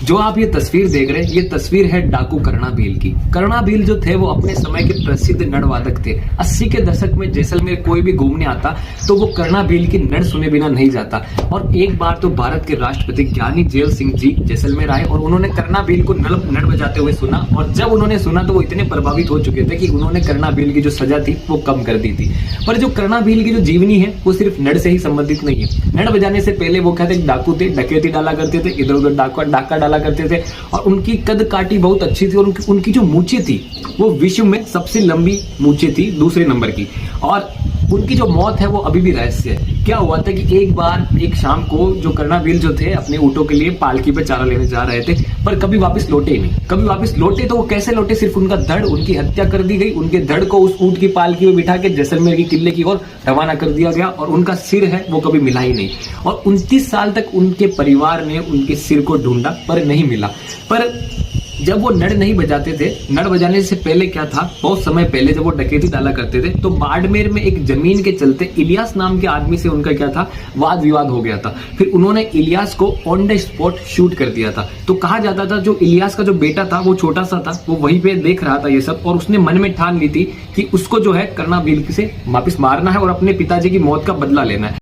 जो आप ये तस्वीर देख रहे हैं, ये तस्वीर है डाकू कर्णाभील की। कर्णाभील जो थे वो अपने समय के प्रसिद्ध नरवादक थे। 80 के दशक में जैसलमेर कोई भी घूमने आता तो वो कर्णाभील की नर सुने बिना नहीं जाता। और एक बार तो भारत के राष्ट्रपति ज्ञानी जैल सिंह जी जैसलमेर आए और उन्होंने कर्णाभील को नर बजाते हुए सुना। और जब उन्होंने सुना तो वो इतने प्रभावित हो चुके थे कि उन्होंने कर्णाभील की जो सजा थी वो कम कर दी थी। पर जो कर्णाभील की जो जीवनी है वो सिर्फ नर से ही संबंधित नहीं है। नर बजाने से पहले वो कहते डाकू थे, डकैती डाला करते थे, इधर उधर डाका डाला करते थे। और उनकी कद काठी बहुत अच्छी थी और उनकी जो मूछें थी वो विश्व में सबसे लंबी मूछें थी, दूसरे नंबर की। और उनकी जो मौत है वो अभी भी रहस्य है। क्या हुआ था कि एक बार एक शाम को जो कर्णाभील जो थे अपने ऊँटों के लिए पालकी पे चारा लेने जा रहे थे, पर कभी वापस लौटे ही नहीं। कभी वापस लौटे तो वो कैसे लौटे? सिर्फ उनका धड़, उनकी हत्या कर दी गई। उनके धड़ को उस ऊँट की पालकी में बिठा के जैसलमेर की किले की ओर रवाना कर दिया गया और उनका सिर है वो कभी मिला ही नहीं। और 29 साल तक उनके परिवार ने उनके सिर को ढूंढा पर नहीं मिला। पर जब वो नड़ नहीं बजाते थे, नड़ बजाने से पहले क्या था, बहुत समय पहले जब वो डकैती डाला करते थे तो बाड़मेर में एक जमीन के चलते इलियास नाम के आदमी से उनका क्या था, वाद विवाद हो गया था। फिर उन्होंने इलियास को ऑन द स्पॉट शूट कर दिया था। तो कहा जाता था जो इलियास का जो बेटा था वो छोटा सा था, वो वहीं पे देख रहा था ये सब और उसने मन में ठान ली थी कि उसको जो है कर्णाभील से वापिस मारना है और अपने पिताजी की मौत का बदला लेना है।